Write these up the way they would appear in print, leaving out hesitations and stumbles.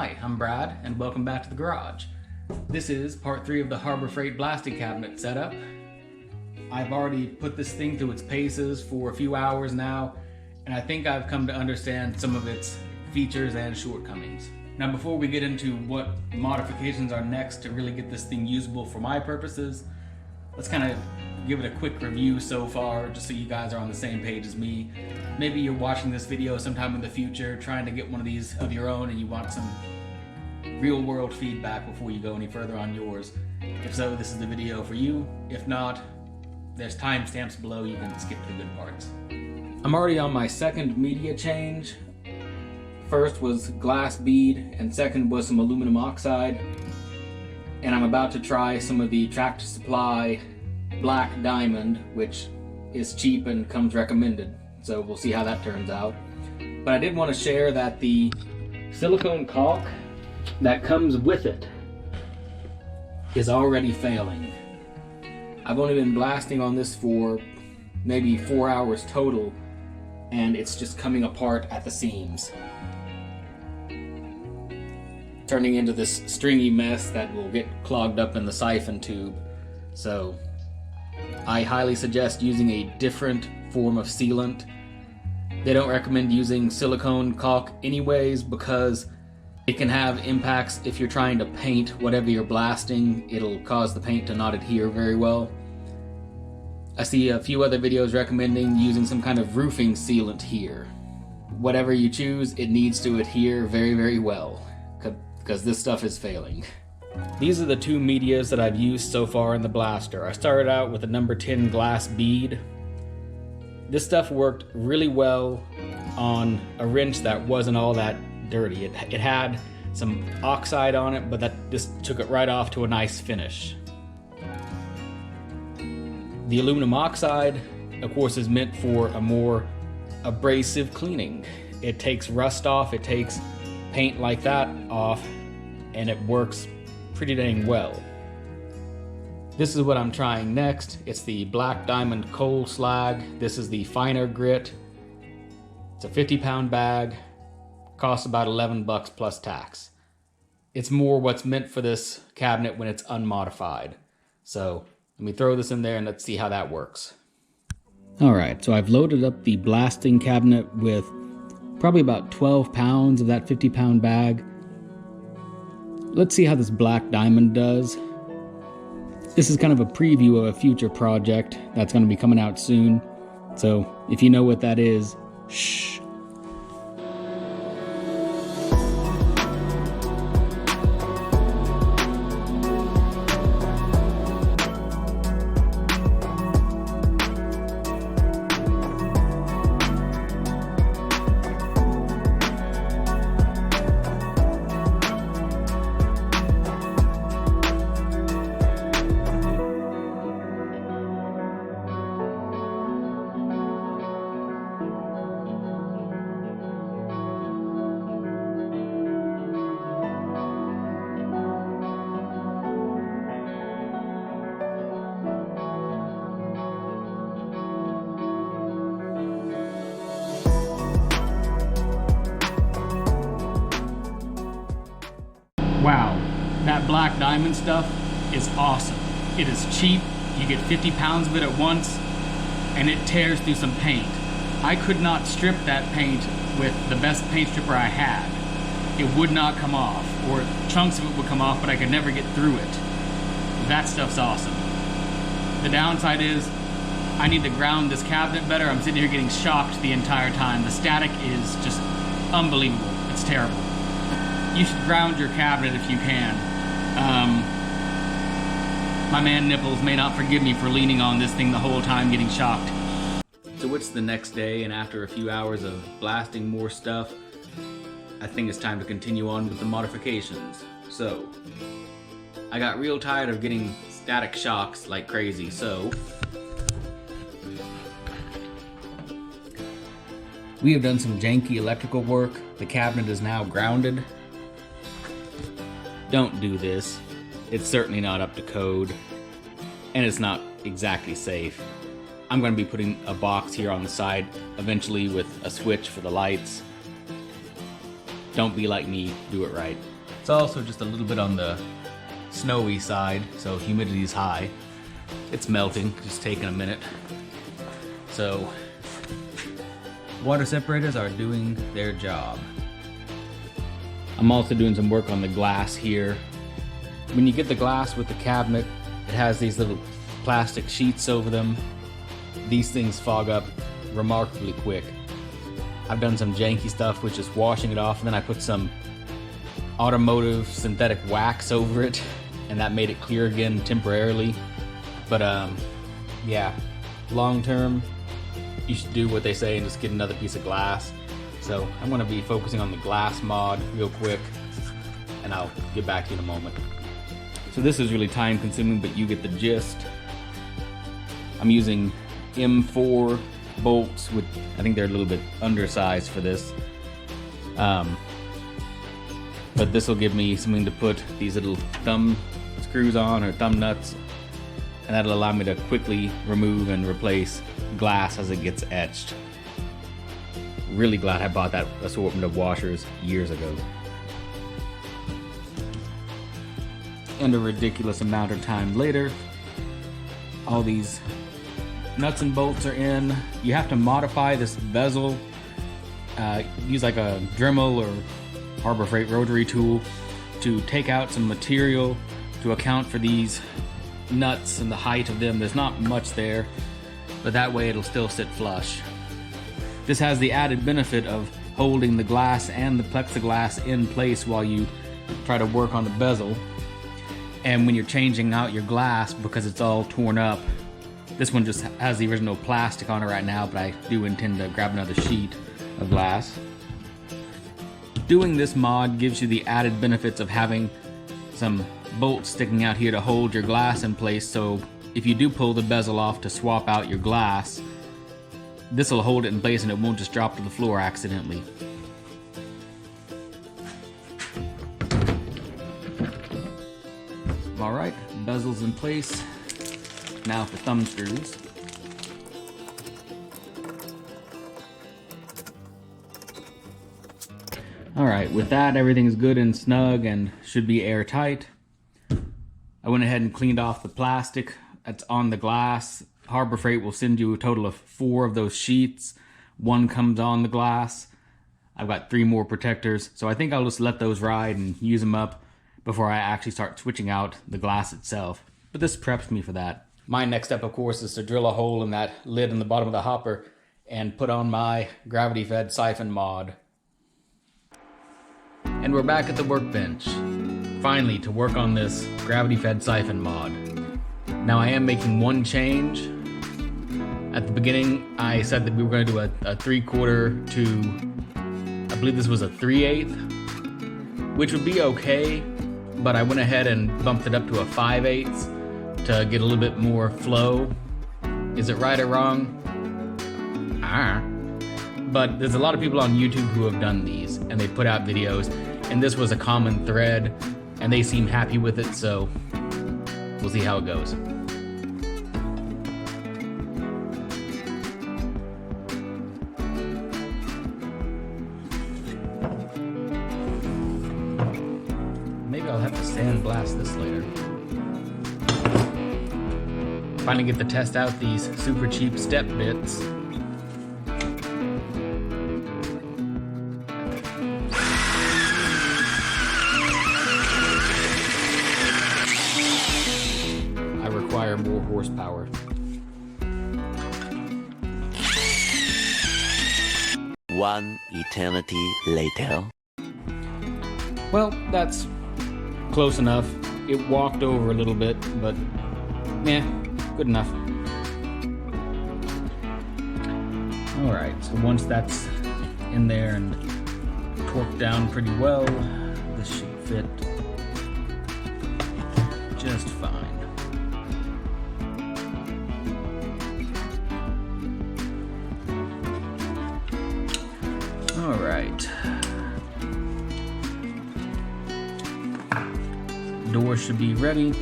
Hi, I'm Brad, and welcome back to the garage. This is part 3 of the Harbor Freight blasting cabinet setup. I've already put this thing through its paces for a few hours now, and I think I've come to understand some of its features and shortcomings. Now, before we get into what modifications are next to really get this thing usable for my purposes, let's kind of give it a quick review so far, just so you guys are on the same page as me. Maybe you're watching this video sometime in the future, trying to get one of these of your own, and you want some real world feedback before you go any further on yours. If so, this is the video for you. If not, there's timestamps below, you can skip the good parts. I'm already on my second media change. First was glass bead, and second was some aluminum oxide. And I'm about to try some of the Tractor Supply Black Diamond, which is cheap and comes recommended. So we'll see how that turns out. But I did want to share that the silicone caulk that comes with it is already failing. I've only been blasting on this for maybe 4 hours total, and it's just coming apart at the seams, turning into this stringy mess that will get clogged up in the siphon tube. So I highly suggest using a different form of sealant. They don't recommend using silicone caulk anyways because it can have impacts if you're trying to paint whatever you're blasting. It'll cause the paint to not adhere very well. I see a few other videos recommending using some kind of roofing sealant here. Whatever you choose, it needs to adhere very, very well, because this stuff is failing. These are the two medias that I've used so far in the blaster. I started out with a number 10 glass bead. This stuff worked really well on a wrench that wasn't all that dirty. It had some oxide on it, but that just took it right off to a nice finish. The aluminum oxide, of course, is meant for a more abrasive cleaning. It takes rust off, it takes paint like that off, and it works pretty dang well. This is what I'm trying next. It's the Black Diamond Coal Slag. This is the finer grit. It's a 50-pound bag. Costs about $11 plus tax. It's more what's meant for this cabinet when it's unmodified. So let me throw this in there and let's see how that works. Alright, so I've loaded up the blasting cabinet with probably about 12 pounds of that 50-pound bag. Let's see how this Black Diamond does. This is kind of a preview of a future project that's going to be coming out soon. So if you know what that is, shh. Wow, that Black Diamond stuff is awesome. It is cheap, you get 50 pounds of it at once, and it tears through some paint. I could not strip that paint with the best paint stripper I had. It would not come off, or chunks of it would come off, but I could never get through it. That stuff's awesome. The downside is, I need to ground this cabinet better. I'm sitting here getting shocked the entire time. The static is just unbelievable. It's terrible. You should ground your cabinet if you can. My man Nipples may not forgive me for leaning on this thing the whole time getting shocked. So it's the next day, and after a few hours of blasting more stuff, I think it's time to continue on with the modifications. So, I got real tired of getting static shocks like crazy, so we have done some janky electrical work. The cabinet is now grounded. Don't do this. It's certainly not up to code, and it's not exactly safe. I'm going to be putting a box here on the side eventually with a switch for the lights. Don't be like me, do it right. It's also just a little bit on the snowy side, so humidity is high. It's melting, just taking a minute. So, water separators are doing their job. I'm also doing some work on the glass here. When you get the glass with the cabinet, it has these little plastic sheets over them. These things fog up remarkably quick. I've done some janky stuff, which is washing it off, and then I put some automotive synthetic wax over it, and that made it clear again temporarily. But yeah, long term, you should do what they say and just get another piece of glass. So I'm gonna be focusing on the glass mod real quick, and I'll get back to you in a moment. So this is really time consuming, but you get the gist. I'm using M4 bolts with, I think they're a little bit undersized for this. But this will give me something to put these little thumb screws on, or thumb nuts, and that'll allow me to quickly remove and replace glass as it gets etched. Really glad I bought that assortment of washers years ago. And a ridiculous amount of time later, all these nuts and bolts are in. You have to modify this bezel, use like a Dremel or Harbor Freight rotary tool to take out some material to account for these nuts and the height of them. There's not much there, but that way it'll still sit flush. This has the added benefit of holding the glass and the plexiglass in place while you try to work on the bezel. And when you're changing out your glass, because it's all torn up, this one just has the original plastic on it right now, but I do intend to grab another sheet of glass. Doing this mod gives you the added benefits of having some bolts sticking out here to hold your glass in place, so if you do pull the bezel off to swap out your glass, this will hold it in place and it won't just drop to the floor accidentally. Alright, bezel's in place. Now for thumb screws. Alright, with that, everything's good and snug and should be airtight. I went ahead and cleaned off the plastic that's on the glass. Harbor Freight will send you a total of 4 of those sheets. 1 comes on the glass. I've got 3 more protectors, so I think I'll just let those ride and use them up before I actually start switching out the glass itself. But this preps me for that. My next step, of course, is to drill a hole in that lid in the bottom of the hopper and put on my gravity-fed siphon mod. And we're back at the workbench, finally, to work on this gravity-fed siphon mod. Now I am making one change. At the beginning, I said that we were going to do a 3/4 to, I believe this was a 3/8, which would be okay, but I went ahead and bumped it up to a 5/8 to get a little bit more flow. Is it right or wrong? But there's a lot of people on YouTube who have done these, and they put out videos, and this was a common thread, and they seem happy with it, so we'll see how it goes. Maybe I'll have to sandblast this later. Finally get to test out these super cheap step bits. I require more horsepower. One eternity later. Well, that's close enough. It walked over a little bit, but yeah, good enough. Alright, so once that's in there and torqued down pretty well, this should fit just fine. Alright. Door should be ready.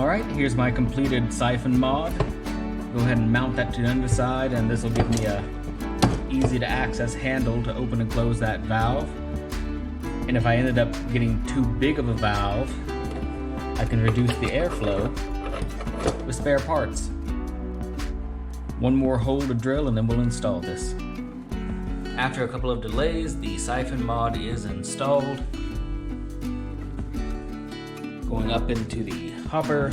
Alright, here's my completed siphon mod. Go ahead and mount that to the underside, and this will give me a easy to access handle to open and close that valve. And if I ended up getting too big of a valve, I can reduce the airflow with spare parts. One more hole to drill and then we'll install this. After a couple of delays, the siphon mod is installed. Going up into the hopper.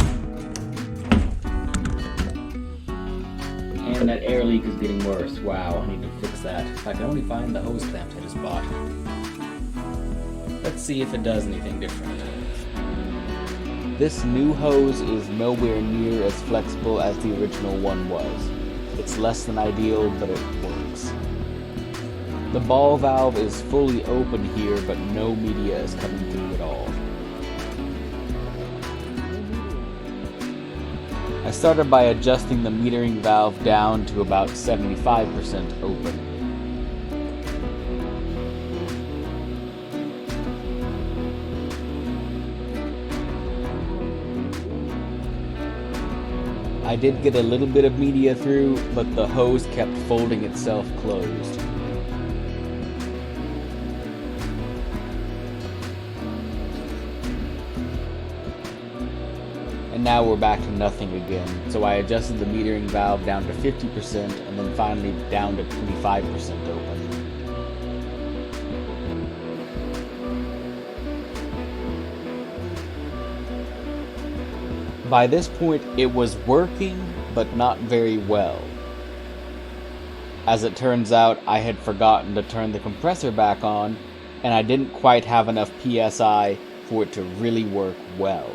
And that air leak is getting worse. Wow, I need to fix that. If I can only find the hose clamps I just bought. Let's see if it does anything different. This new hose is nowhere near as flexible as the original one was. It's less than ideal, but it works. The ball valve is fully open here, but no media is coming through at all. I started by adjusting the metering valve down to about 75% open. I did get a little bit of media through, but the hose kept folding itself closed. And now we're back to nothing again, so I adjusted the metering valve down to 50% and then finally down to 25% open. By this point, it was working, but not very well. As it turns out, I had forgotten to turn the compressor back on, and I didn't quite have enough PSI for it to really work well.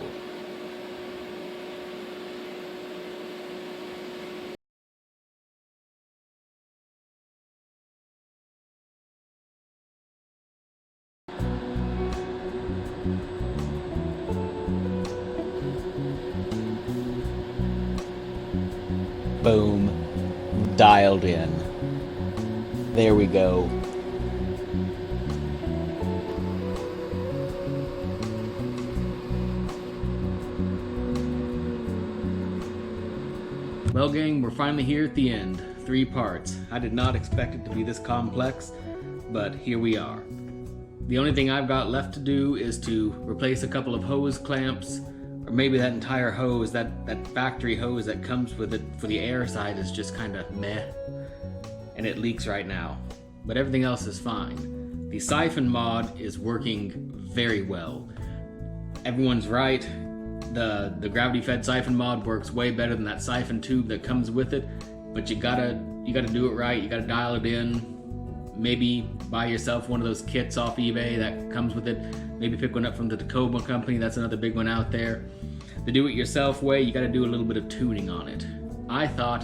Boom. Dialed in. There we go. Well gang, we're finally here at the end. 3 parts. I did not expect it to be this complex, but here we are. The only thing I've got left to do is to replace a couple of hose clamps, or maybe that entire hose, that factory hose that comes with it for the air side is just kind of meh, and it leaks right now. But everything else is fine. The siphon mod is working very well. Everyone's right. The gravity fed siphon mod works way better than that siphon tube that comes with it, but you gotta do it right. You gotta dial it in. Maybe buy yourself one of those kits off eBay that comes with it. Maybe pick one up from the Tacoma company. That's another big one out there. The do-it-yourself way, you gotta do a little bit of tuning on it. I thought,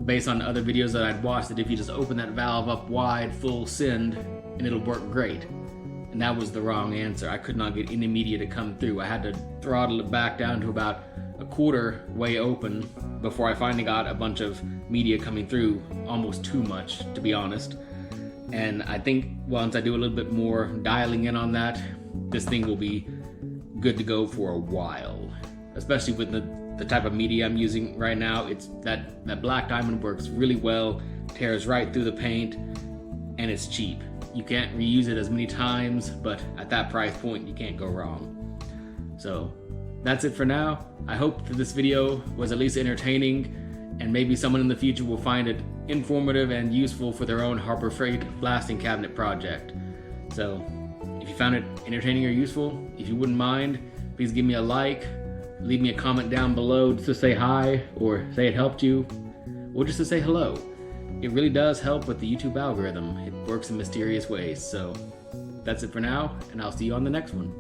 based on other videos that I'd watched, that if you just open that valve up wide, full send, and it'll work great. And that was the wrong answer. I could not get any media to come through. I had to throttle it back down to about a quarter way open before I finally got a bunch of media coming through. Almost too much, to be honest. And I think once I do a little bit more dialing in on that, this thing will be good to go for a while. Especially with the type of media I'm using right now. It's that black diamond works really well, tears right through the paint, and it's cheap. You can't reuse it as many times, but at that price point, you can't go wrong. So that's it for now. I hope that this video was at least entertaining, and maybe someone in the future will find it informative and useful for their own Harbor Freight blasting cabinet project. So if you found it entertaining or useful, if you wouldn't mind, please give me a like, leave me a comment down below just to say hi, or say it helped you, or just to say hello. It really does help with the YouTube algorithm. It works in mysterious ways. So that's it for now, and I'll see you on the next one.